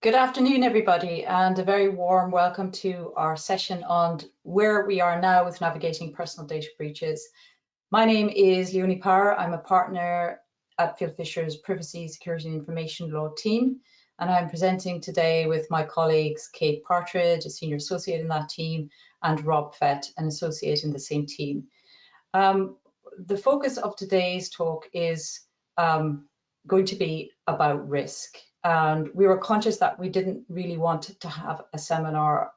Good afternoon, everybody, and a very warm welcome to our session on where we are now with navigating personal data breaches. My name is Leonie. I'm a partner at Phil Fisher's Privacy, Security and Information Law team, and I'm presenting today with my colleagues Kate Partridge, a senior associate in that team, and Rob Fett, an associate in the same team. The focus of today's talk is going to be about risk. And we were conscious that we didn't really want to have a seminar,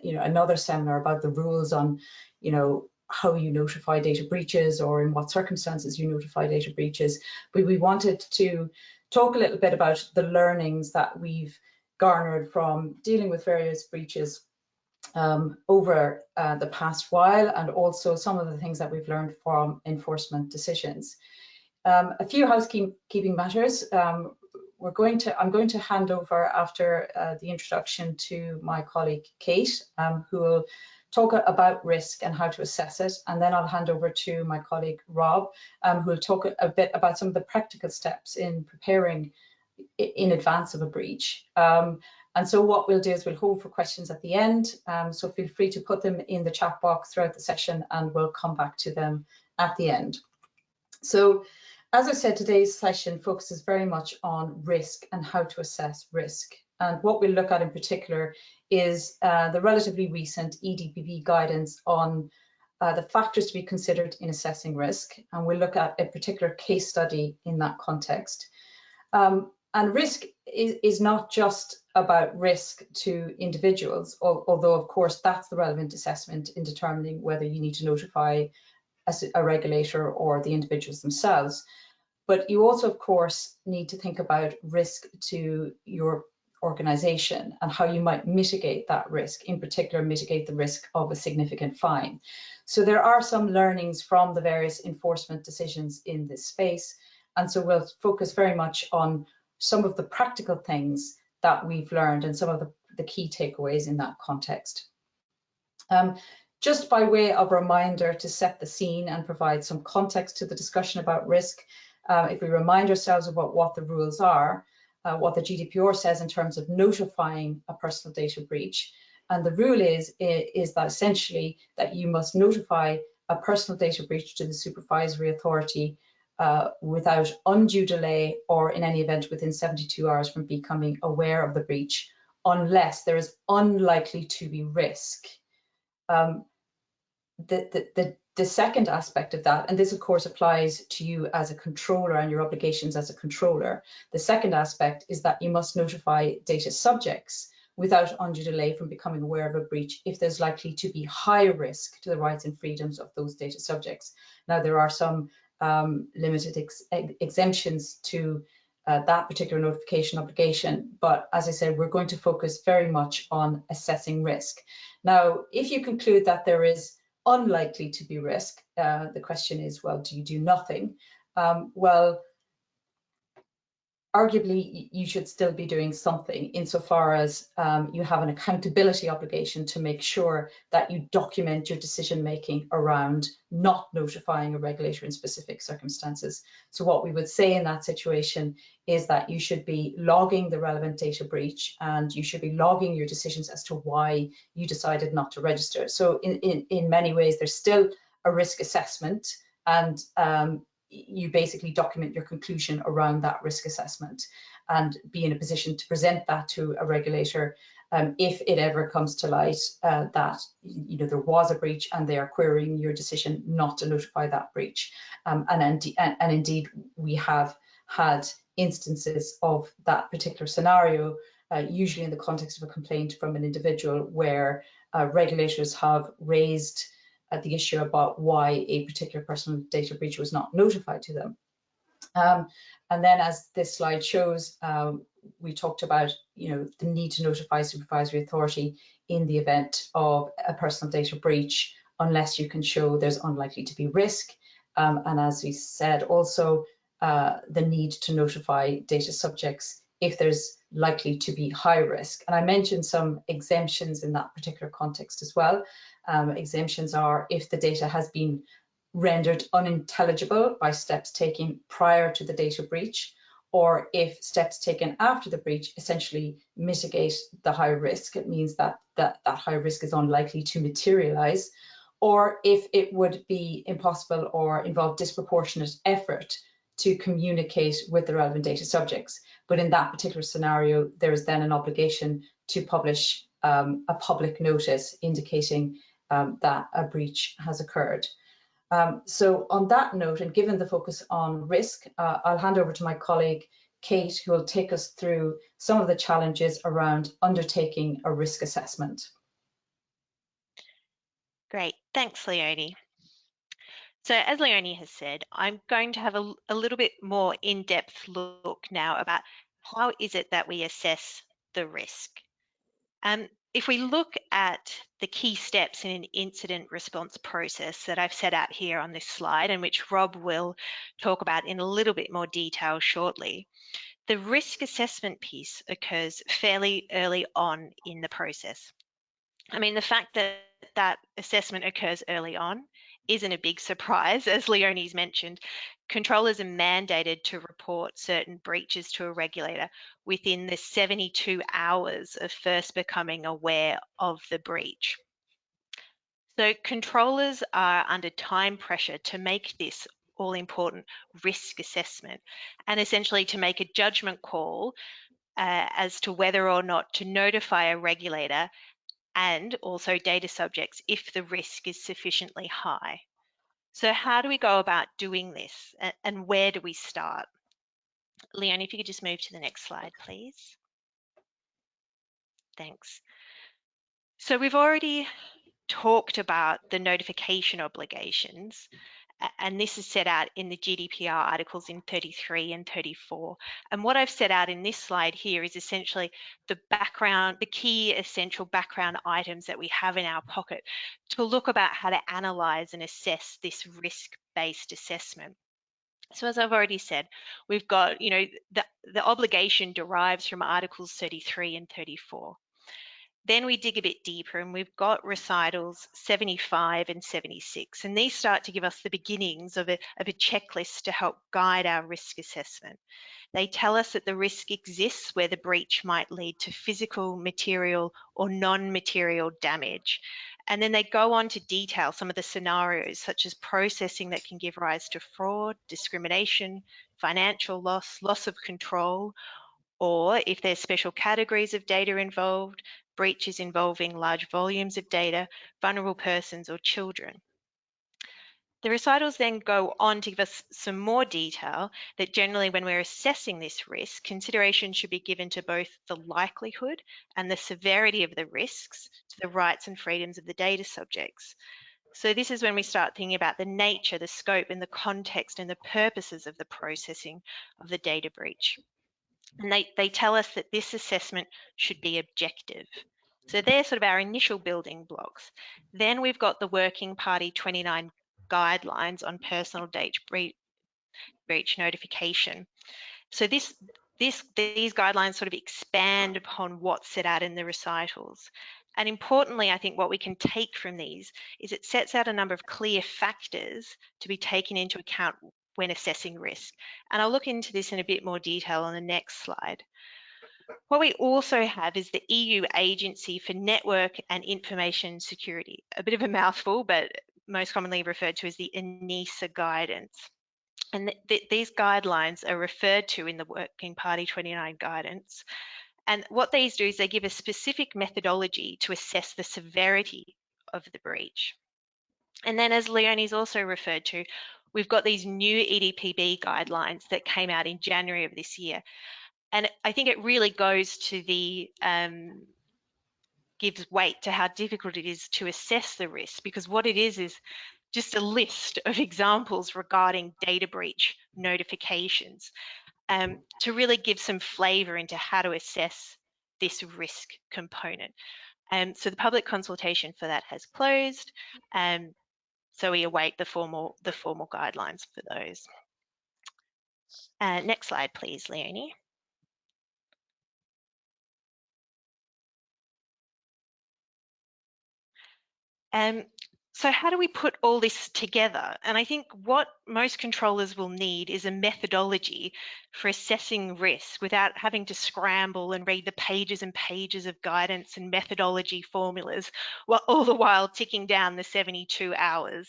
another seminar about the rules on, how you notify data breaches or in what circumstances you notify data breaches. But we wanted to talk a little bit about the learnings that we've garnered from dealing with various breaches over the past while, and also some of the things that we've learned from enforcement decisions. A few housekeeping matters. I'm going to hand over after the introduction to my colleague Kate, who will talk about risk and how to assess it, and then I'll hand over to my colleague Rob, who will talk a bit about some of the practical steps in preparing in advance of a breach. And so what we'll do is we'll hold for questions at the end, so feel free to put them in the chat box throughout the session and we'll come back to them at the end. So, as I said, today's session focuses very much on risk and how to assess risk. And what we'll look at in particular is the relatively recent EDPB guidance on the factors to be considered in assessing risk. And we'll look at a particular case study in that context. And risk is not just about risk to individuals, although of course that's the relevant assessment in determining whether you need to notify a regulator or the individuals themselves. But you also, of course, need to think about risk to your organization and how you might mitigate that risk, in particular, mitigate the risk of a significant fine. So there are some learnings from the various enforcement decisions in this space. And so we'll focus very much on some of the practical things that we've learned and some of the key takeaways in that context. Just by way of reminder to set the scene and provide some context to the discussion about risk, if we remind ourselves about what the rules are, what the GDPR says in terms of notifying a personal data breach, and the rule is that essentially that you must notify a personal data breach to the supervisory authority without undue delay or in any event within 72 hours from becoming aware of the breach, unless there is unlikely to be risk. The second aspect of that, and this of course applies to you as a controller and your obligations as a controller, the second aspect is that you must notify data subjects without undue delay from becoming aware of a breach if there's likely to be high risk to the rights and freedoms of those data subjects. Now there are some limited exemptions to that particular notification obligation, but as I said, we're going to focus very much on assessing risk. Now, if you conclude that there is unlikely to be risk, the question is, well, do you do nothing? Well, arguably, you should still be doing something insofar as you have an accountability obligation to make sure that you document your decision-making around not notifying a regulator in specific circumstances. So what we would say in that situation is that you should be logging the relevant data breach and you should be logging your decisions as to why you decided not to register. So in many ways, there's still a risk assessment, and you basically document your conclusion around that risk assessment and be in a position to present that to a regulator if it ever comes to light that there was a breach and they are querying your decision not to notify that breach. And indeed, we have had instances of that particular scenario, usually in the context of a complaint from an individual, where regulators have raised the issue about why a particular personal data breach was not notified to them. And then, as this slide shows, we talked about the need to notify supervisory authority in the event of a personal data breach, unless you can show there's unlikely to be risk. And as we said, also the need to notify data subjects if there's likely to be high risk. And I mentioned some exemptions in that particular context as well. Exemptions are if the data has been rendered unintelligible by steps taken prior to the data breach, or if steps taken after the breach essentially mitigate the high risk, it means that that high risk is unlikely to materialize, or if it would be impossible or involve disproportionate effort to communicate with the relevant data subjects. But in that particular scenario, there is then an obligation to publish a public notice indicating that a breach has occurred. So on that note, and given the focus on risk, I'll hand over to my colleague, Kate, who will take us through some of the challenges around undertaking a risk assessment. Great, thanks, Leonie. So as Leonie has said, I'm going to have a little bit more in-depth look now about how is it that we assess the risk. If we look at the key steps in an incident response process that I've set out here on this slide, and which Rob will talk about in a little bit more detail shortly, the risk assessment piece occurs fairly early on in the process. I mean, the fact that that assessment occurs early on isn't a big surprise. As Leonie's mentioned, controllers are mandated to report certain breaches to a regulator within the 72 hours of first becoming aware of the breach. So controllers are under time pressure to make this all-important risk assessment and essentially to make a judgment call as to whether or not to notify a regulator and also data subjects if the risk is sufficiently high. So how do we go about doing this, and where do we start? Leonie, if you could just move to the next slide, please. Thanks. So we've already talked about the notification obligations, and this is set out in the GDPR articles in 33 and 34. And what I've set out in this slide here is essentially the background, the key essential background items that we have in our pocket to look about how to analyze and assess this risk-based assessment. So as I've already said, we've got, the obligation derives from articles 33 and 34. Then we dig a bit deeper and we've got recitals 75 and 76, and these start to give us the beginnings of a checklist to help guide our risk assessment. They tell us that the risk exists where the breach might lead to physical, material, or non-material damage. And then they go on to detail some of the scenarios, such as processing that can give rise to fraud, discrimination, financial loss, loss of control, or if there's special categories of data involved, breaches involving large volumes of data, vulnerable persons, or children. The recitals then go on to give us some more detail that generally when we're assessing this risk, consideration should be given to both the likelihood and the severity of the risks to the rights and freedoms of the data subjects. So this is when we start thinking about the nature, the scope, and the context and the purposes of the processing of the data breach. And they tell us that this assessment should be objective. So they're sort of our initial building blocks. Then we've got the Working Party 29 guidelines on personal data breach notification. So these guidelines sort of expand upon what's set out in the recitals. And importantly, I think what we can take from these is it sets out a number of clear factors to be taken into account when assessing risk. And I'll look into this in a bit more detail on the next slide. What we also have is the EU Agency for Network and Information Security, a bit of a mouthful, but most commonly referred to as the ENISA guidance. And these guidelines are referred to in the Working Party 29 guidance. And what these do is they give a specific methodology to assess the severity of the breach. And then, as Leonie's also referred to, we've got these new EDPB guidelines that came out in January of this year. And I think it really goes to the, gives weight to how difficult it is to assess the risk, because what it is just a list of examples regarding data breach notifications to really give some flavour into how to assess this risk component. So the public consultation for that has closed. So we await the formal guidelines for those. Next slide, please, Leonie. So how do we put all this together? And I think what most controllers will need is a methodology for assessing risk without having to scramble and read the pages and pages of guidance and methodology formulas, while all the while ticking down the 72 hours.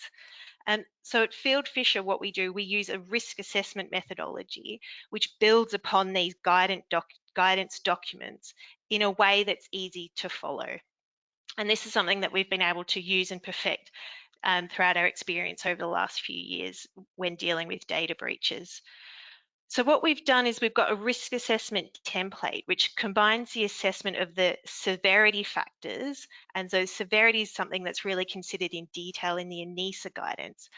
And so at Field Fisher, what we do, we use a risk assessment methodology, which builds upon these guidance documents in a way that's easy to follow. And this is something that we've been able to use and perfect throughout our experience over the last few years when dealing with data breaches. So what we've done is we've got a risk assessment template which combines the assessment of the severity factors, and so severity is something that's really considered in detail in the ENISA guidance,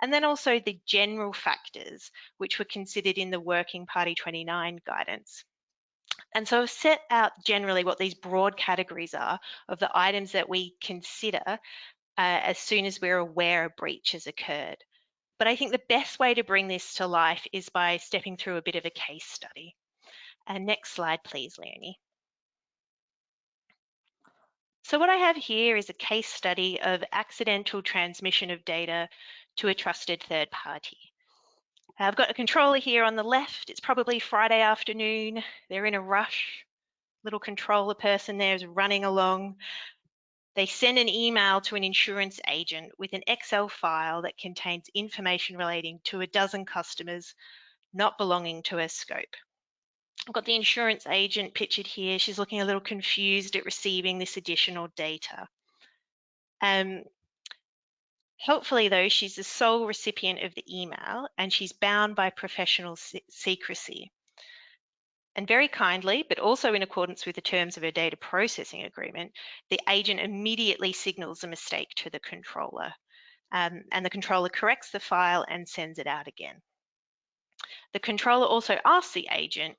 and then also the general factors which were considered in the Working Party 29 guidance. And so I've set out generally what these broad categories are of the items that we consider as soon as we're aware a breach has occurred. But I think the best way to bring this to life is by stepping through a bit of a case study. And next slide, please, Leonie. So what I have here is a case study of accidental transmission of data to a trusted third party. I've got a controller here on the left. It's probably Friday afternoon. They're in a rush. Little controller person there is running along. They send an email to an insurance agent with an Excel file that contains information relating to a dozen customers not belonging to her scope. I've got the insurance agent pictured here. She's looking a little confused at receiving this additional data. Hopefully, though, she's the sole recipient of the email and she's bound by professional secrecy. And very kindly, but also in accordance with the terms of her data processing agreement, the agent immediately signals a mistake to the controller. And the controller corrects the file and sends it out again. The controller also asks the agent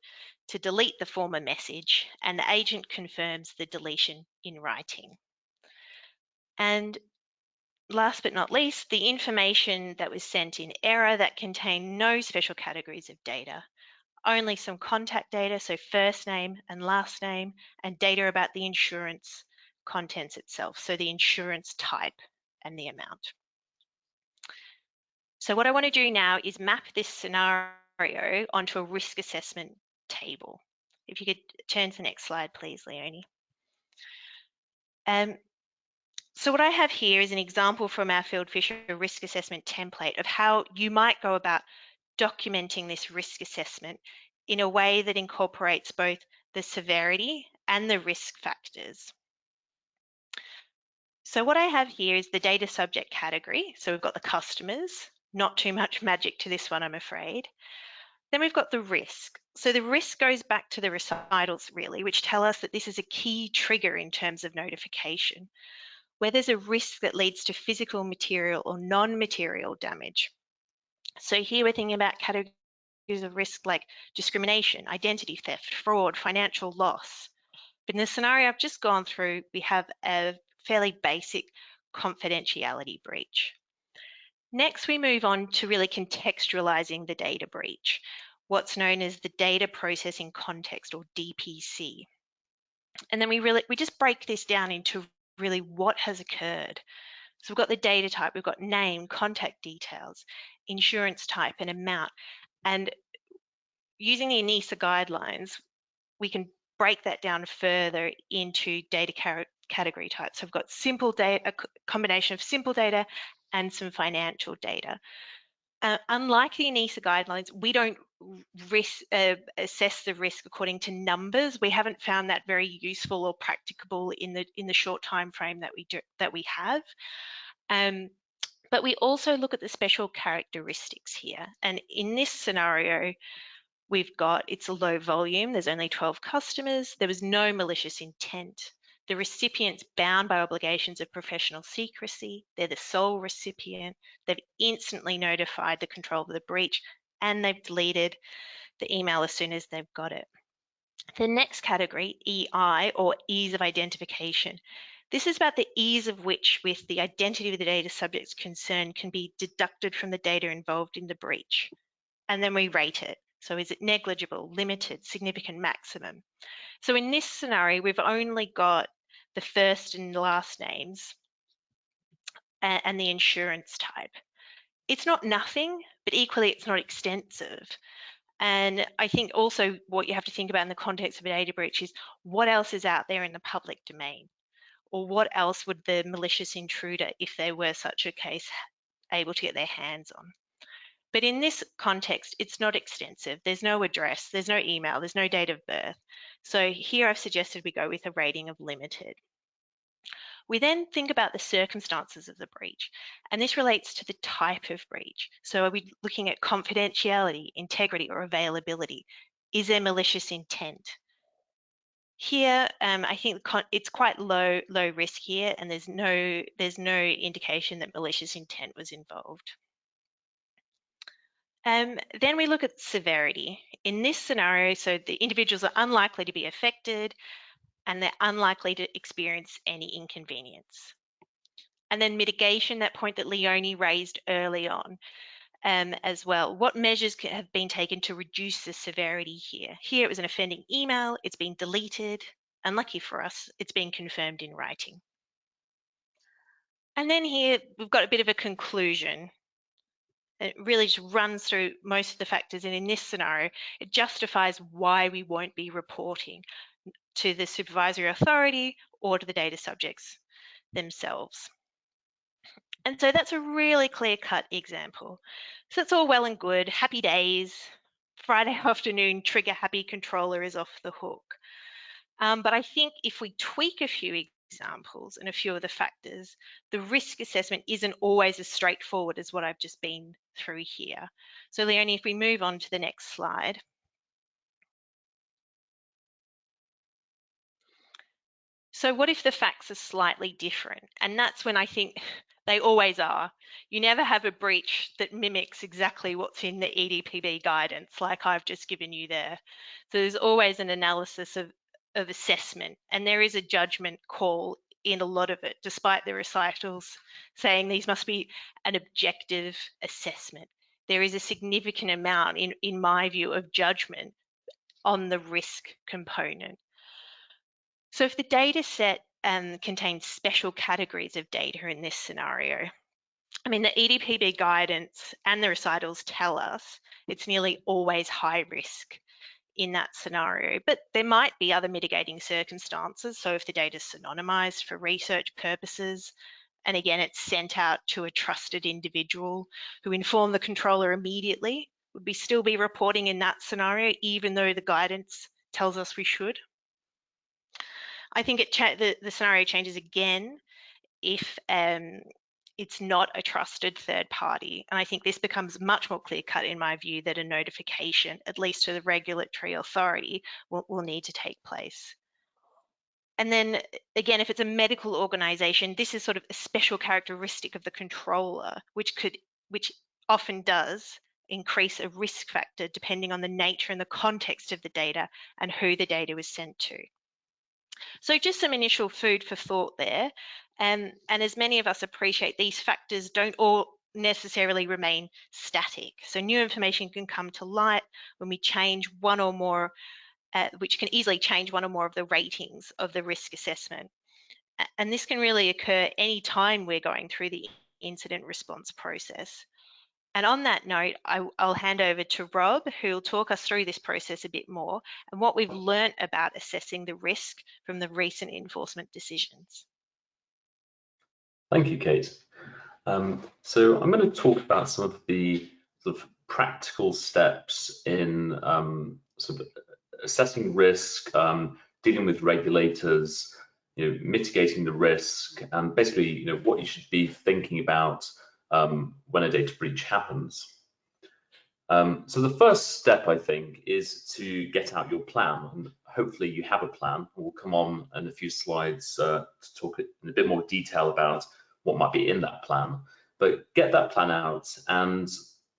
to delete the former message, and the agent confirms the deletion in writing. And last but not least, the information that was sent in error that contained no special categories of data, only some contact data, so first name and last name, and data about the insurance contents itself, so the insurance type and the amount. So what I want to do now is map this scenario onto a risk assessment table. If you could turn to the next slide, please, Leonie. So what I have here is an example from our Field Fisher risk assessment template of how you might go about documenting this risk assessment in a way that incorporates both the severity and the risk factors. So what I have here is the data subject category. So we've got the customers, not too much magic to this one, I'm afraid. Then we've got the risk. So the risk goes back to the recitals really, which tell us that this is a key trigger in terms of notification, where there's a risk that leads to physical, material or non-material damage. So here we're thinking about categories of risk like discrimination, identity theft, fraud, financial loss. But in the scenario I've just gone through, we have a fairly basic confidentiality breach. Next, we move on to really contextualizing the data breach, what's known as the data processing context, or DPC. And then we just break this down into really what has occurred. So we've got the data type, we've got name, contact details, insurance type and amount. And using the ENISA guidelines, we can break that down further into data category types. So we've got simple data, a combination of simple data and some financial data. Unlike the ENISA guidelines, we don't assess the risk according to numbers. We haven't found that very useful or practicable in the short time frame that we have. But we also look at the special characteristics here. And in this scenario, it's a low volume, there's only 12 customers, there was no malicious intent. The recipient's bound by obligations of professional secrecy, they're the sole recipient, they've instantly notified the control of the breach, and they've deleted the email as soon as they've got it. The next category, EI, or ease of identification. This is about the ease of which with the identity of the data subjects concerned can be deducted from the data involved in the breach. And then we rate it. So is it negligible, limited, significant, maximum? So in this scenario, we've only got the first and last names and the insurance type. It's not nothing, but equally it's not extensive. And I think also what you have to think about in the context of a data breach is what else is out there in the public domain, or what else would the malicious intruder, if there were such a case, able to get their hands on. But in this context, it's not extensive. There's no address, there's no email, there's no date of birth. So here I've suggested we go with a rating of limited. We then think about the circumstances of the breach, and this relates to the type of breach. So are we looking at confidentiality, integrity, or availability? Is there malicious intent? Here, I think it's quite low risk here, and there's no indication that malicious intent was involved. Then we look at severity. In this scenario, so the individuals are unlikely to be affected, and they're unlikely to experience any inconvenience. And then mitigation, that point that Leonie raised early on as well. What measures have been taken to reduce the severity here? Here it was an offending email, it's been deleted. Unlucky for us, it's been confirmed in writing. And then here we've got a bit of a conclusion. It really just runs through most of the factors, and in this scenario, it justifies why we won't be reporting to the supervisory authority or to the data subjects themselves. And so that's a really clear-cut example. So it's all well and good, happy days, Friday afternoon, trigger happy controller is off the hook. But I think if we tweak a few examples and a few of the factors, the risk assessment isn't always as straightforward as what I've just been through here. So Leonie, if we move on to the next slide. So what if the facts are slightly different? And that's when I think they always are. You never have a breach that mimics exactly what's in the EDPB guidance, like I've just given you there. So there's always an analysis of assessment, and there is a judgment call in a lot of it, despite the recitals saying these must be an objective assessment. There is a significant amount, in my view, of judgment on the risk component. So if the data set contains special categories of data in this scenario, I mean, the EDPB guidance and the recitals tell us it's nearly always high risk in that scenario, but there might be other mitigating circumstances. So if the data is synonymized for research purposes, and again, it's sent out to a trusted individual who informed the controller immediately, would we still be reporting in that scenario, even though the guidance tells us we should? I think the scenario changes again if it's not a trusted third party. And I think this becomes much more clear-cut in my view that a notification, at least to the regulatory authority, will need to take place. And then again, if it's a medical organization, this is sort of a special characteristic of the controller, which often does increase a risk factor depending on the nature and the context of the data and who the data was sent to. So just some initial food for thought there. And as many of us appreciate, these factors don't all necessarily remain static. So new information can come to light when we change one or more, which can easily change one or more of the ratings of the risk assessment. And this can really occur any time we're going through the incident response process. And on that note, I'll hand over to Rob, who will talk us through this process a bit more and what we've learnt about assessing the risk from the recent enforcement decisions. Thank you, Kate. So I'm going to talk about some of the sort of practical steps in sort of assessing risk, dealing with regulators, mitigating the risk, and basically, what you should be thinking about when a data breach happens. So the first step, I think, is to get out your plan, and hopefully you have a plan. We'll come on in a few slides to talk in a bit more detail about what might be in that plan, but get that plan out and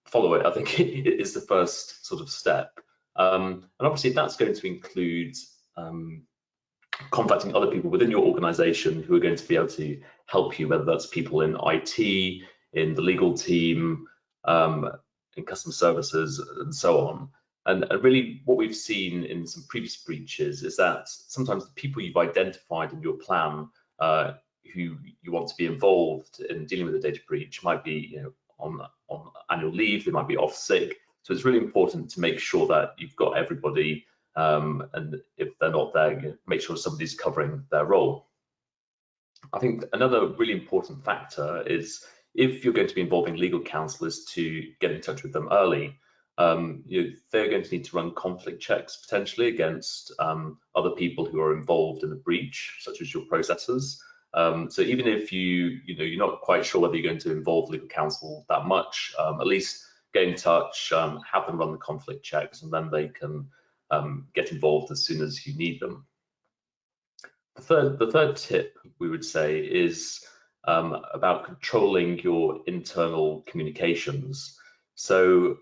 follow it, I think, is the first sort of step. And obviously that's going to include contacting other people within your organization who are going to be able to help you, whether that's people in IT, in the legal team, in customer services, and so on. And really what we've seen in some previous breaches is that sometimes the people you've identified in your plan, who you want to be involved in dealing with a data breach might be on annual leave, they might be off sick. So it's really important to make sure that you've got everybody, and if they're not there, make sure somebody's covering their role. I think another really important factor is if you're going to be involving legal counsel is to get in touch with them early. They're going to need to run conflict checks potentially against other people who are involved in the breach, such as your processors. So even if you're not quite sure whether you're going to involve legal counsel that much, at least get in touch, have them run the conflict checks, and then they can get involved as soon as you need them. The third tip we would say is about controlling your internal communications. So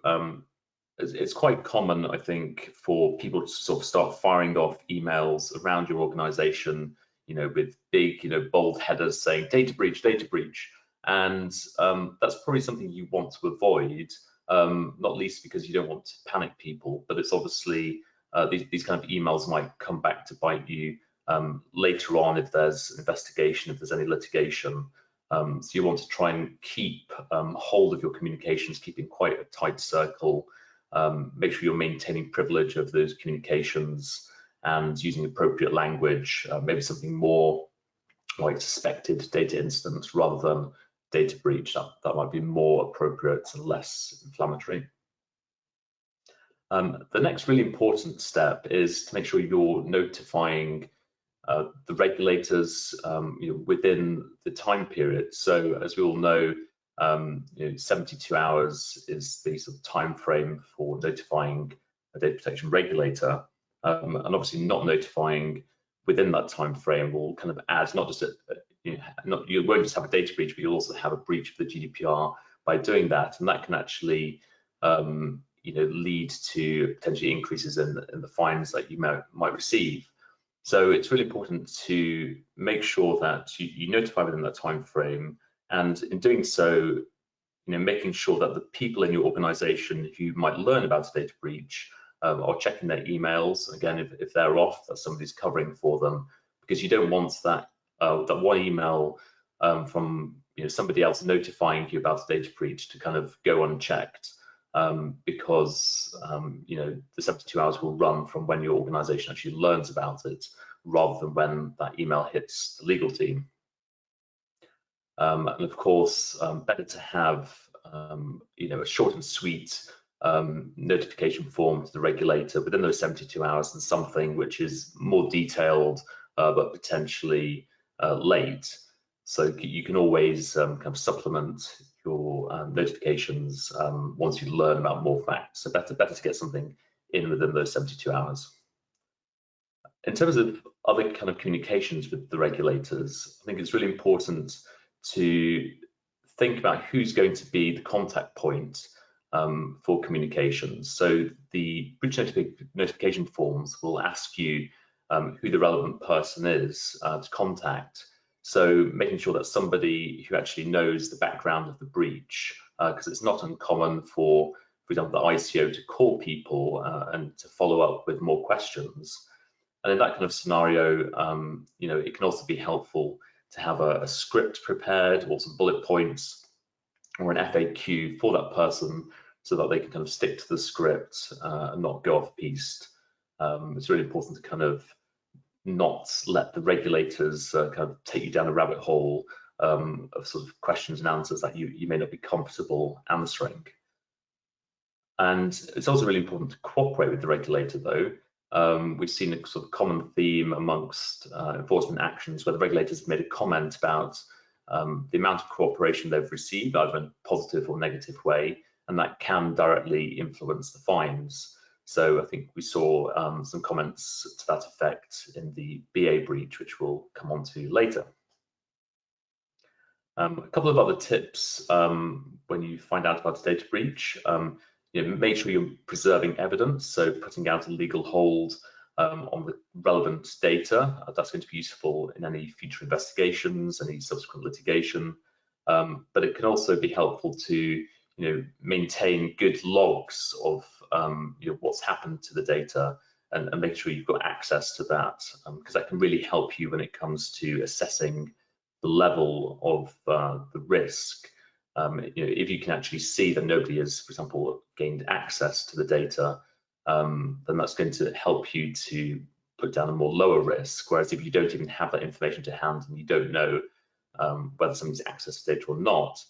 it's quite common, I think, for people to sort of start firing off emails around your organization, with big, bold headers saying data breach, and that's probably something you want to avoid, not least because you don't want to panic people, but it's obviously these kind of emails might come back to bite you later on if there's an investigation, if there's any litigation. So you want to try and keep hold of your communications, keeping quite a tight circle. Make sure you're maintaining privilege of those communications and using appropriate language, maybe something more like suspected data incidents rather than data breach. That might be more appropriate and less inflammatory. The next really important step is to make sure you're notifying the regulators within the time period. So as we all know, 72 hours is the sort of time frame for notifying a data protection regulator, and obviously not notifying within that time frame will kind of add not just you won't just have a data breach, but you'll also have a breach of the GDPR by doing that, and that can actually lead to potentially increases in the fines that you might receive. So it's really important to make sure that you notify within that time frame, and in doing so, making sure that the people in your organization who might learn about a data breach are checking their emails. Again, if they're off, that somebody's covering for them, because you don't want that one email from somebody else notifying you about a data breach to kind of go unchecked. Because the 72 hours will run from when your organization actually learns about it, rather than when that email hits the legal team. And of course, better to have a short and sweet notification form to the regulator within those 72 hours than something which is more detailed but potentially late. So you can always kind of supplement your notifications once you learn about more facts. So better to get something in within those 72 hours. In terms of other kind of communications with the regulators, I think it's really important to think about who's going to be the contact point for communications. So the breach notification forms will ask you who the relevant person is to contact. So making sure that somebody who actually knows the background of the breach, because it's not uncommon for example, the ICO to call people and to follow up with more questions. And in that kind of scenario, it can also be helpful to have a script prepared or some bullet points or an FAQ for that person so that they can kind of stick to the script and not go off piste. It's really important to kind of not let the regulators kind of take you down a rabbit hole of sort of questions and answers that you may not be comfortable answering. And it's also really important to cooperate with the regulator, though. We've seen a sort of common theme amongst enforcement actions where the regulators have made a comment about the amount of cooperation they've received, either in a positive or negative way, and that can directly influence the fines. So I think we saw some comments to that effect in the BA breach, which we'll come on to later. A couple of other tips when you find out about a data breach. Make sure you're preserving evidence, so putting out a legal hold on the relevant data. That's going to be useful in any future investigations, any subsequent litigation. But it can also be helpful to maintain good logs of what's happened to the data and make sure you've got access to that, because that can really help you when it comes to assessing the level of the risk. If you can actually see that nobody has, for example, gained access to the data, then that's going to help you to put down a more lower risk. Whereas if you don't even have that information to hand and you don't know whether somebody's accessed data or not,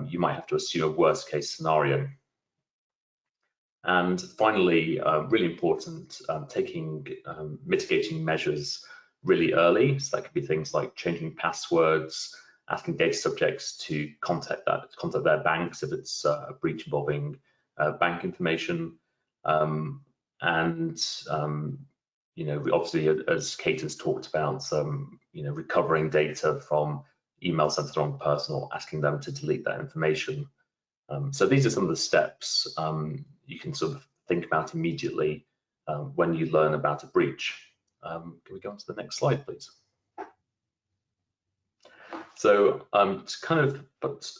you might have to assume a worst case scenario. And finally, really important, taking mitigating measures really early. So that could be things like changing passwords, asking data subjects to contact their banks if it's a breach involving bank information, obviously, as Kate has talked about, recovering data from email sent to the wrong person or asking them to delete that information. So these are some of the steps you can sort of think about immediately when you learn about a breach. Can we go on to the next slide, please? So to kind of put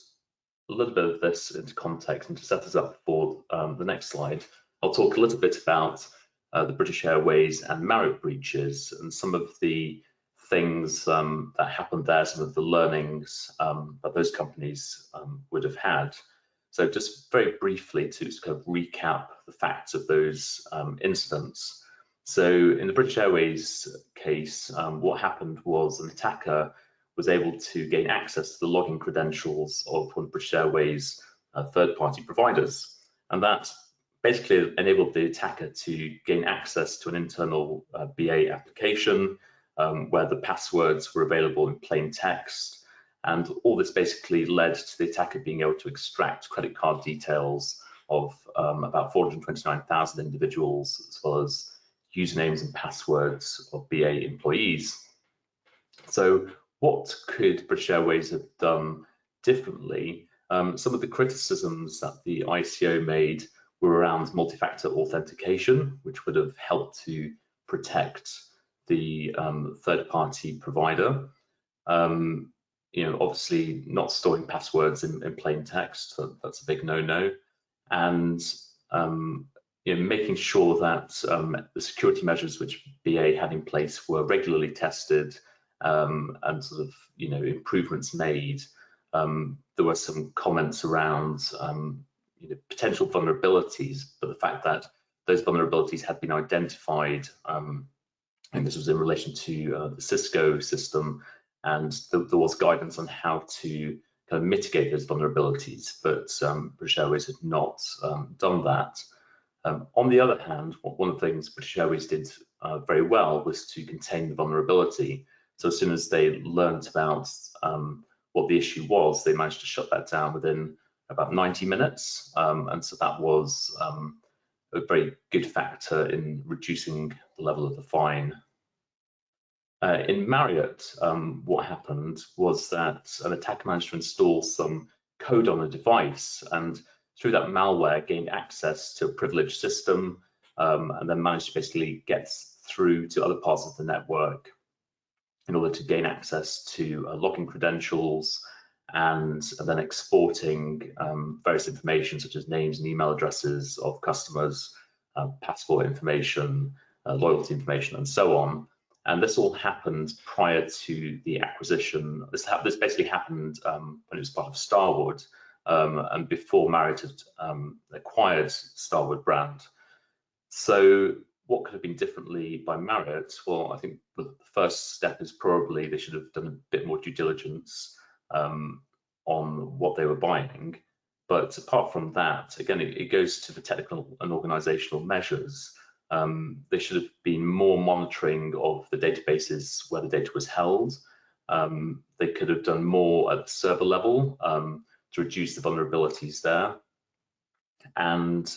a little bit of this into context and to set us up for the next slide, I'll talk a little bit about the British Airways and Marriott breaches and some of the things that happened there, some of the learnings that those companies would have had. So just very briefly to just kind of recap the facts of those incidents. So in the British Airways case, what happened was an attacker was able to gain access to the login credentials of one of British Airways third-party providers. And that basically enabled the attacker to gain access to an internal BA application where the passwords were available in plain text. And all this basically led to the attacker being able to extract credit card details of about 429,000 individuals, as well as usernames and passwords of BA employees. So what could British Airways have done differently? Some of the criticisms that the ICO made were around multi-factor authentication, which would have helped to protect the third-party provider. Obviously not storing passwords in plain text, so that's a big no-no. And making sure that the security measures which BA had in place were regularly tested and sort of improvements made. There were some comments around potential vulnerabilities, but the fact that those vulnerabilities had been identified, and this was in relation to the Cisco system, and there was guidance on how to kind of mitigate those vulnerabilities, but British Airways had not done that. On the other hand, one of the things British Airways did very well was to contain the vulnerability. So as soon as they learned about what the issue was, they managed to shut that down within about 90 minutes. And so that was a very good factor in reducing the level of the fine. In Marriott, what happened was that an attacker managed to install some code on a device, and through that malware gained access to a privileged system, and then managed to basically get through to other parts of the network in order to gain access to login credentials and then exporting various information such as names and email addresses of customers, passport information, loyalty information, and so on. And this all happened prior to the acquisition. This basically happened when it was part of Starwood and before Marriott had acquired Starwood brand. So what could have been differently by Marriott? Well, I think the first step is probably they should have done a bit more due diligence on what they were buying. But apart from that, again, it goes to the technical and organizational measures. They should have been more monitoring of the databases where the data was held. They could have done more at the server level to reduce the vulnerabilities there. And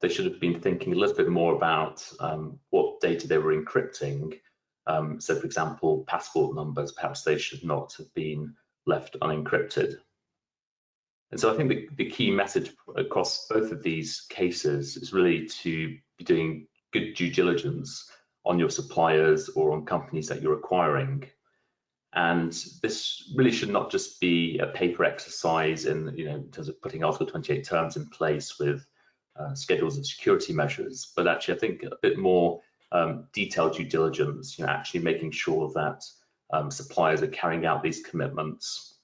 they should have been thinking a little bit more about what data they were encrypting. So for example, passport numbers, perhaps they should not have been left unencrypted. And so I think the key message across both of these cases is really to be doing good due diligence on your suppliers or on companies that you're acquiring. And this really should not just be a paper exercise in terms of putting Article 28 terms in place with schedules of security measures, but actually I think a bit more detailed due diligence, actually making sure that suppliers are carrying out these commitments,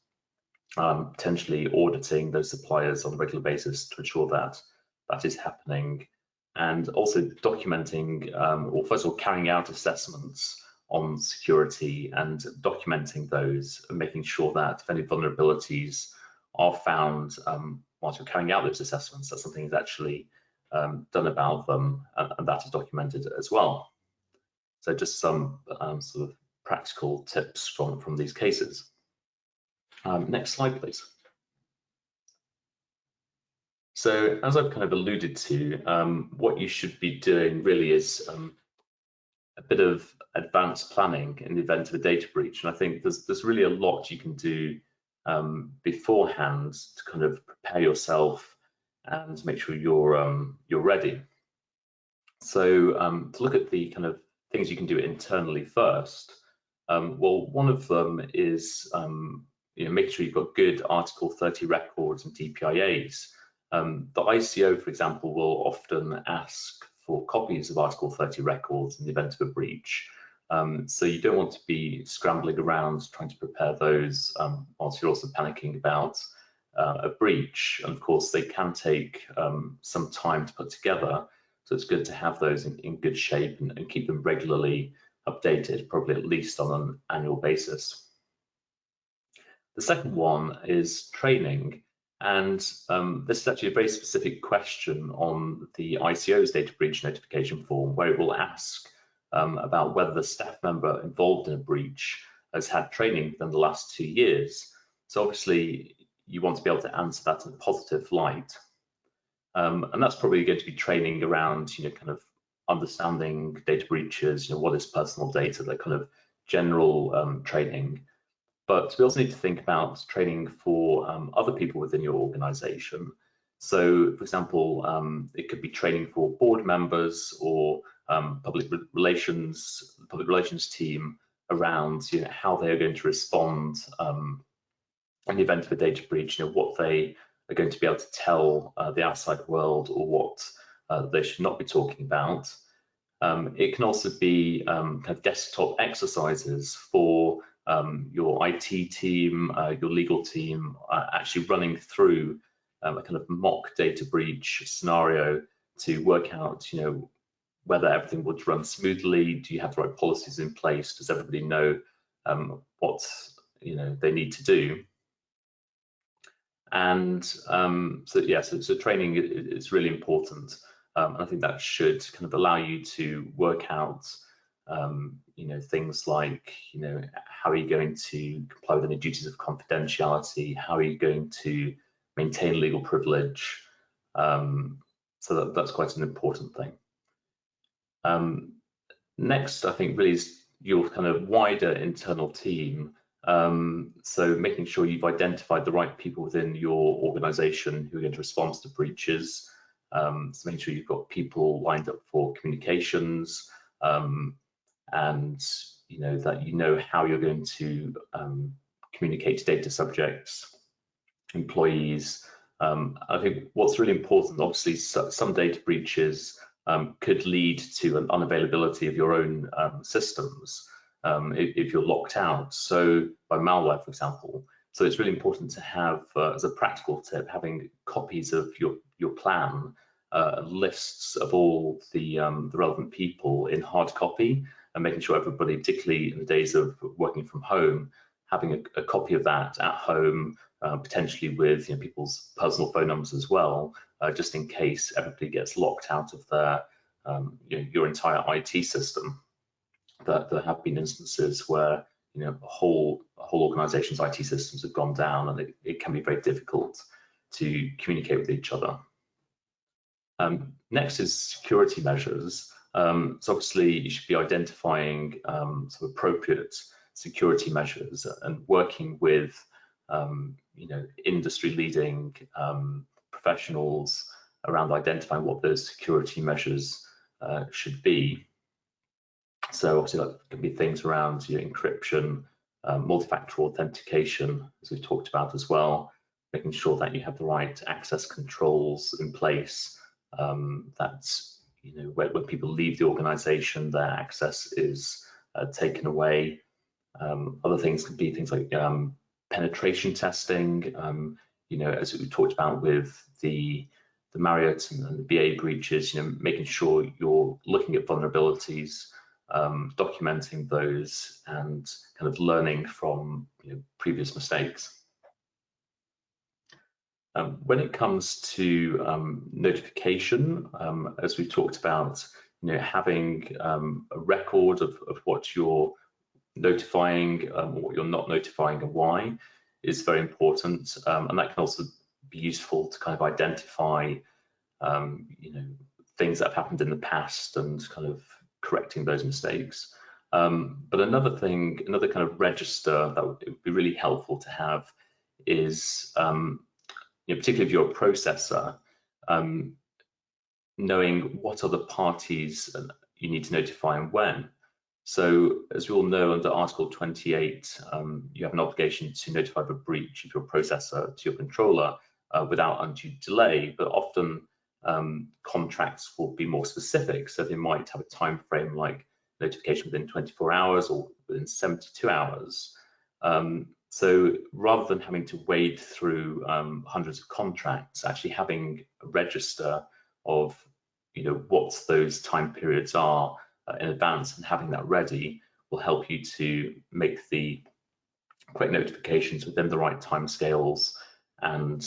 potentially auditing those suppliers on a regular basis to ensure that that is happening, and also documenting, or first of all, carrying out assessments on security and documenting those and making sure that if any vulnerabilities are found whilst you're carrying out those assessments, that something is actually done about them, and that is documented as well. So just some sort of practical tips from these cases. Next slide, please. So as I've kind of alluded to, what you should be doing really is a bit of advanced planning in the event of a data breach. And I think there's really a lot you can do beforehand to kind of prepare yourself and make sure you're ready. So to look at the kind of things you can do internally first, well, one of them is making sure you've got good Article 30 records and DPIAs. The ICO, for example, will often ask for copies of Article 30 records in the event of a breach. So you don't want to be scrambling around trying to prepare those whilst you're also panicking about a breach. And of course, they can take some time to put together. So it's good to have those in good shape and keep them regularly updated, probably at least on an annual basis. The second one is training. And this is actually a very specific question on the ICO's data breach notification form, where it will ask about whether the staff member involved in a breach has had training within the last 2 years. So obviously, you want to be able to answer that in a positive light. And that's probably going to be training around, kind of understanding data breaches, what is personal data, that kind of general training. But we also need to think about training for other people within your organization. So, for example, it could be training for board members or public relations team around how they are going to respond in the event of a data breach, what they are going to be able to tell the outside world, or what they should not be talking about. It can also be kind of desktop exercises for your IT team, your legal team, actually running through a kind of mock data breach scenario to work out, whether everything would run smoothly. Do you have the right policies in place? Does everybody know what they need to do? And so training is really important. And I think that should kind of allow you to work out, things like, how are you going to comply with any duties of confidentiality? How are you going to maintain legal privilege? So that's quite an important thing. Next, I think really is your kind of wider internal team. So making sure you've identified the right people within your organization who are going to respond to breaches. So making sure you've got people lined up for communications, and that how you're going to communicate to data subjects, employees. I think what's really important, obviously, some data breaches could lead to an unavailability of your own systems if you're locked out. So by malware, for example. So it's really important to have, as a practical tip, having copies of your plan, lists of all the relevant people in hard copy, and making sure everybody, particularly in the days of working from home, having a copy of that at home, potentially with people's personal phone numbers as well, just in case everybody gets locked out of their your entire IT system. That there have been instances where a whole organization's IT systems have gone down, and it can be very difficult to communicate with each other. Next is security measures. So obviously you should be identifying sort of appropriate security measures and working with industry leading professionals around identifying what those security measures should be. So obviously that can be things around encryption, multi-factor authentication, as we've talked about as well, making sure that you have the right access controls in place, that when people leave the organization, their access is taken away. Other things could be things like penetration testing, as we talked about with the Marriott and the BA breaches, making sure you're looking at vulnerabilities, documenting those, and kind of learning from previous mistakes. When it comes to notification, as we talked about, having a record of what you're notifying, what you're not notifying, and why is very important, and that can also be useful to kind of identify, things that have happened in the past and kind of correcting those mistakes. But another kind of register that would be really helpful to have is, particularly if you're a processor, knowing what other parties you need to notify and when. So as we all know, under Article 28, you have an obligation to notify of a breach of your processor to your controller without undue delay, but often contracts will be more specific. So they might have a time frame like notification within 24 hours or within 72 hours. So rather than having to wade through hundreds of contracts, actually having a register of what those time periods are in advance and having that ready will help you to make the correct notifications within the right timescales and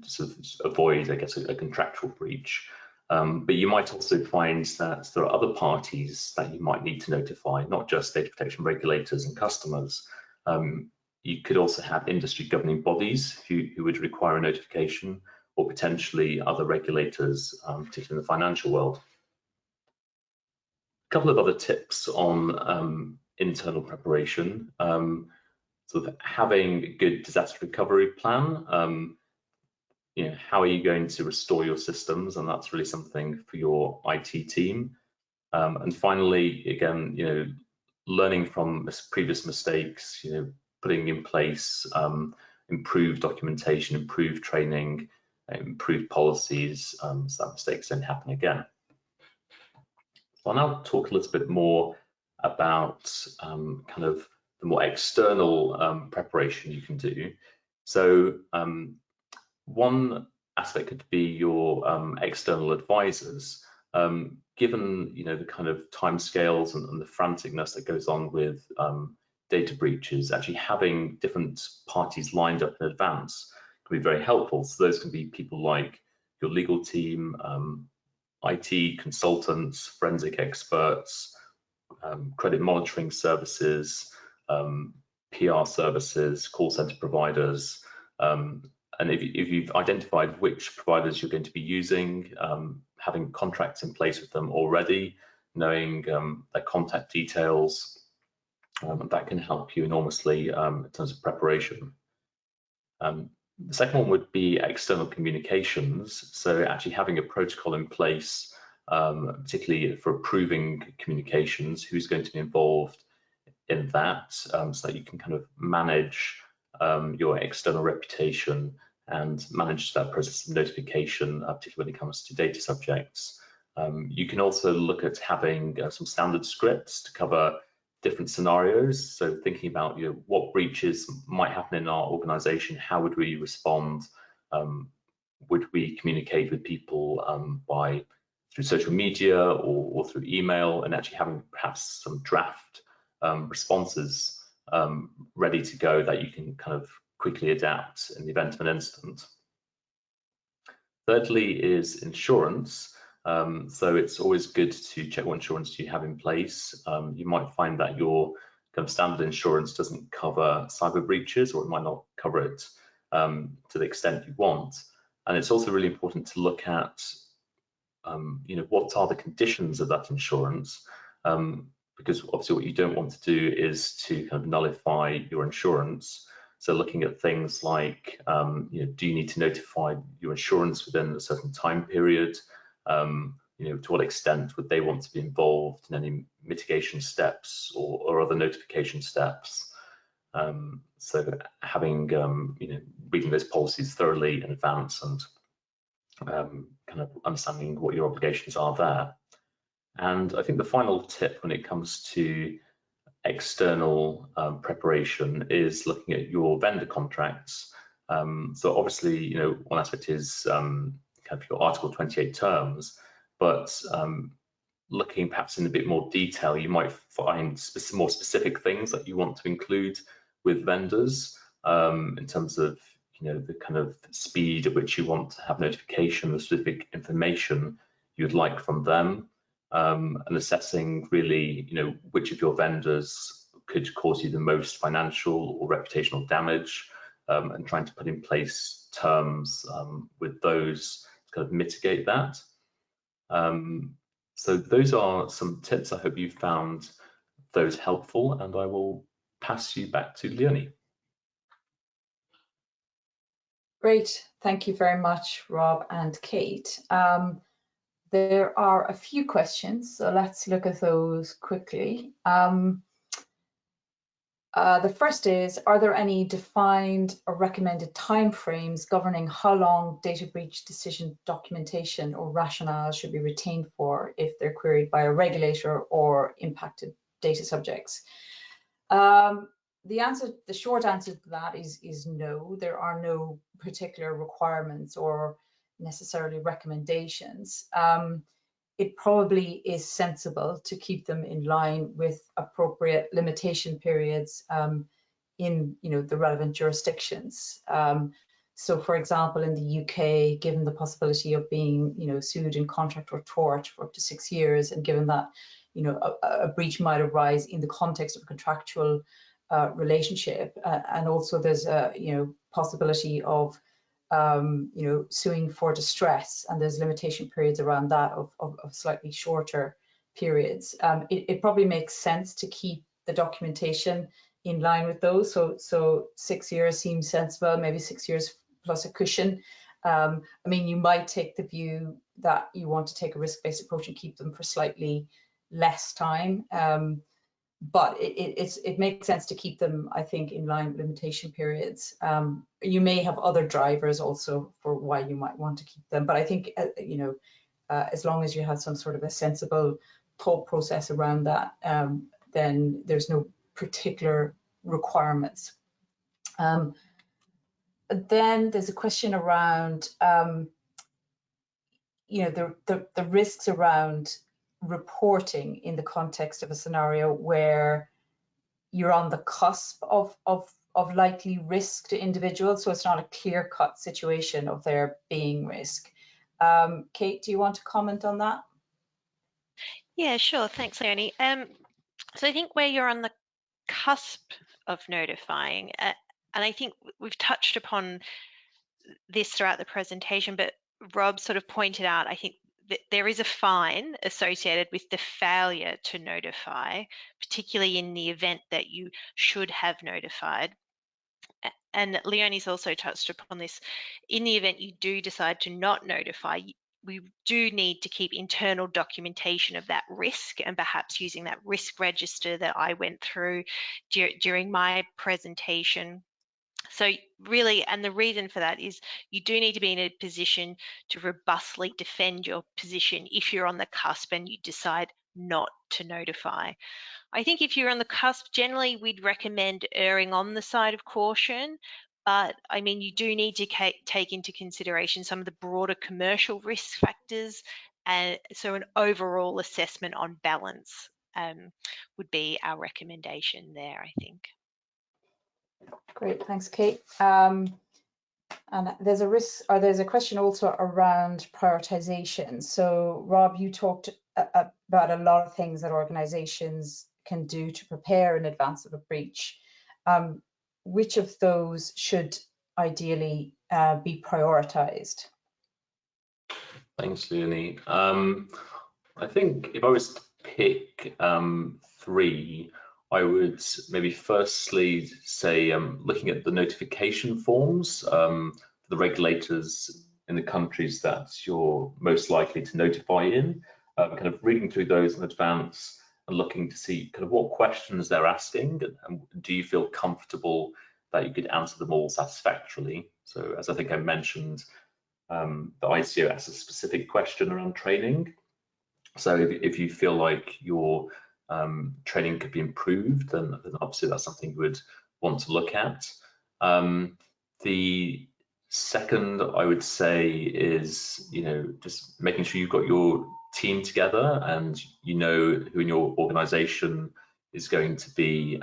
sort of avoid, I guess, a contractual breach. But you might also find that there are other parties that you might need to notify, not just data protection regulators and customers. You could also have industry governing bodies who would require a notification, or potentially other regulators, particularly in the financial world. A couple of other tips on internal preparation. Sort of having a good disaster recovery plan. How are you going to restore your systems? And that's really something for your IT team. And finally, again, learning from previous mistakes, putting in place improved documentation, improved training, improved policies, so that mistakes don't happen again. So I'll now talk a little bit more about kind of the more external preparation you can do. So one aspect could be your external advisors. Given the kind of timescales and the franticness that goes on with data breaches, actually having different parties lined up in advance can be very helpful. So those can be people like your legal team, IT consultants, forensic experts, credit monitoring services, PR services, call center providers. And if you've identified which providers you're going to be using, having contracts in place with them already, knowing their contact details, that can help you enormously in terms of preparation. The second one would be external communications. So actually having a protocol in place, particularly for approving communications, who's going to be involved in that, so that you can kind of manage your external reputation and manage that process of notification, particularly when it comes to data subjects. You can also look at having some standard scripts to cover different scenarios. So thinking about what breaches might happen in our organization, how would we respond? Would we communicate with people through social media or through email, and actually having perhaps some draft responses ready to go that you can kind of quickly adapt in the event of an incident. Thirdly is insurance. So it's always good to check what insurance you have in place. You might find that your kind of standard insurance doesn't cover cyber breaches, or it might not cover it to the extent you want. And it's also really important to look at what are the conditions of that insurance, because obviously what you don't want to do is to kind of nullify your insurance. So looking at things like, do you need to notify your insurance within a certain time period? To what extent would they want to be involved in any mitigation steps or other notification steps? So having, reading those policies thoroughly in advance and kind of understanding what your obligations are there. And I think the final tip when it comes to external preparation is looking at your vendor contracts. So obviously, one aspect is kind of your Article 28 terms, but looking perhaps in a bit more detail, you might find more specific things that you want to include with vendors in terms of the kind of speed at which you want to have notification, the specific information you'd like from them, and assessing really which of your vendors could cause you the most financial or reputational damage, and trying to put in place terms with those to kind of mitigate that. So those are some tips. I hope you found those helpful, and I will pass you back to Leonie. Great, thank you very much, Rob and Kate. There are a few questions, so let's look at those quickly. The first is, are there any defined or recommended timeframes governing how long data breach decision documentation or rationale should be retained for if they're queried by a regulator or impacted data subjects? The short answer to that is no. There are no particular requirements or necessarily recommendations. It probably is sensible to keep them in line with appropriate limitation periods in the relevant jurisdictions. So, for example, in the UK, given the possibility of being sued in contract or tort for up to 6 years, and given that a breach might arise in the context of a contractual relationship, and also there's a possibility of suing for distress, and there's limitation periods around that of slightly shorter periods. It probably makes sense to keep the documentation in line with those. So 6 years seems sensible, maybe 6 years plus a cushion. I mean, you might take the view that you want to take a risk-based approach and keep them for slightly less time. But it makes sense to keep them, I think, in line with limitation periods. You may have other drivers also for why you might want to keep them, but I think as long as you have some sort of a sensible thought process around that, then there's no particular requirements. Then there's a question around the risks around reporting in the context of a scenario where you're on the cusp of likely risk to individuals, so it's not a clear-cut situation of there being risk. Kate, do you want to comment on that? Yeah, sure. Thanks, Leonie. So I think where you're on the cusp of notifying, and I think we've touched upon this throughout the presentation, but Rob sort of pointed out, I think, that there is a fine associated with the failure to notify, particularly in the event that you should have notified. And Leonie's also touched upon this. In the event you do decide to not notify, we do need to keep internal documentation of that risk, and perhaps using that risk register that I went through during my presentation. So really, and the reason for that is you do need to be in a position to robustly defend your position if you're on the cusp and you decide not to notify. I think if you're on the cusp, generally we'd recommend erring on the side of caution, but I mean, you do need to take into consideration some of the broader commercial risk factors, and so an overall assessment on balance would be our recommendation there, I think. Great, thanks, Kate. And there's a question also around prioritization. So, Rob, you talked about a lot of things that organizations can do to prepare in advance of a breach. Which of those should ideally be prioritized? Thanks, Leonie. I think if I was to pick 3, I would maybe firstly say looking at the notification forms for the regulators in the countries that you're most likely to notify in, kind of reading through those in advance and looking to see kind of what questions they're asking, and do you feel comfortable that you could answer them all satisfactorily. So as I think I mentioned, the ICO asks a specific question around training. So if you feel like your training could be improved, then obviously that's something you would want to look at. The second, I would say, is just making sure you've got your team together and you know who in your organisation is going to be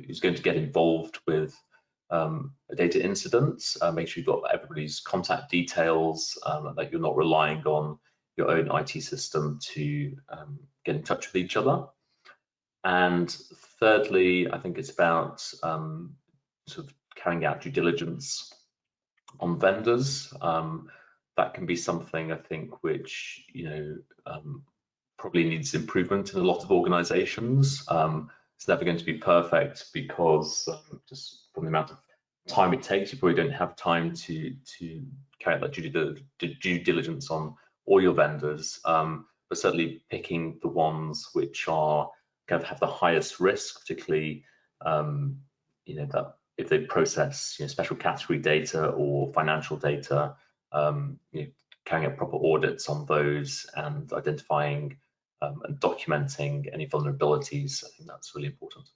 who's going to get involved with a data incident. Make sure you've got everybody's contact details, that you're not relying on your own IT system to get in touch with each other. And thirdly, I think it's about sort of carrying out due diligence on vendors. That can be something, I think, which probably needs improvement in a lot of organizations. It's never going to be perfect because just from the amount of time it takes, you probably don't have time to carry out that due diligence on all your vendors, but certainly picking the ones which are kind of have the highest risk, particularly that if they process special category data or financial data, carrying out proper audits on those and identifying and documenting any vulnerabilities. I think that's really important.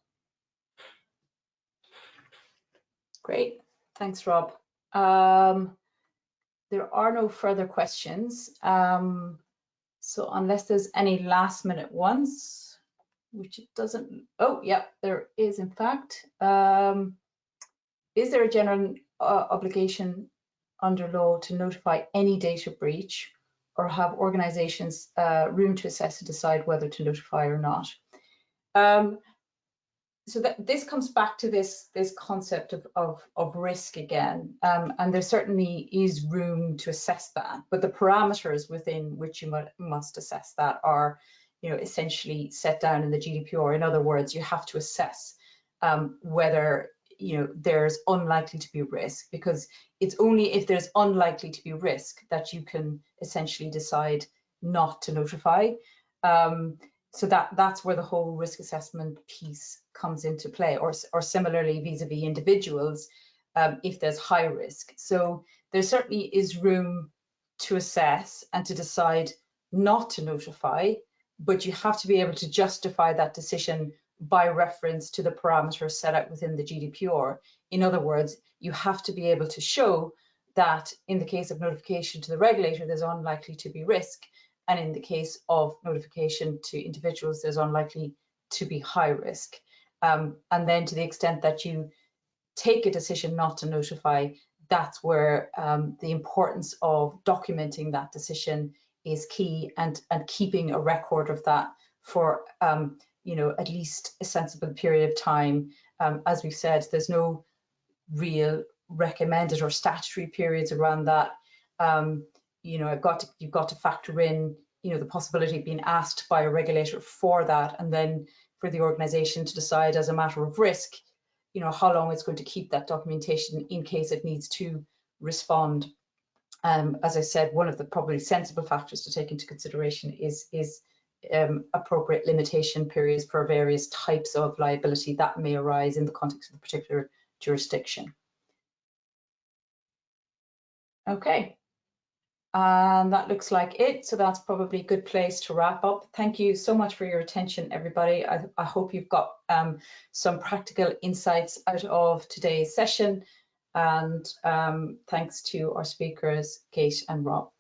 Great, thanks, Rob. There are no further questions. So unless there's any last minute ones, which it doesn't, oh yeah, there is in fact. Is there a general obligation under law to notify any data breach, or have organizations room to assess and decide whether to notify or not? So this comes back to this concept of risk again, and there certainly is room to assess that, but the parameters within which you must assess that are essentially set down in the GDPR. In other words, you have to assess whether there's unlikely to be risk, because it's only if there's unlikely to be risk that you can essentially decide not to notify. So that's where the whole risk assessment piece comes into play, or similarly vis-a-vis individuals, if there's high risk. So there certainly is room to assess and to decide not to notify, but you have to be able to justify that decision by reference to the parameters set out within the GDPR. In other words, you have to be able to show that in the case of notification to the regulator, there's unlikely to be risk, and in the case of notification to individuals, there's unlikely to be high risk. And then to the extent that you take a decision not to notify, that's where the importance of documenting that decision is key, and keeping a record of that for at least a sensible period of time. As we've said, there's no real recommended or statutory periods around that. You've got to factor in the possibility of being asked by a regulator for that, and then for the organization to decide as a matter of risk how long it's going to keep that documentation in case it needs to respond. As I said, one of the probably sensible factors to take into consideration is appropriate limitation periods for various types of liability that may arise in the context of the particular jurisdiction. Okay, and that looks like it. So that's probably a good place to wrap up. Thank you so much for your attention, everybody. I hope you've got some practical insights out of today's session. And thanks to our speakers, Kate and Rob.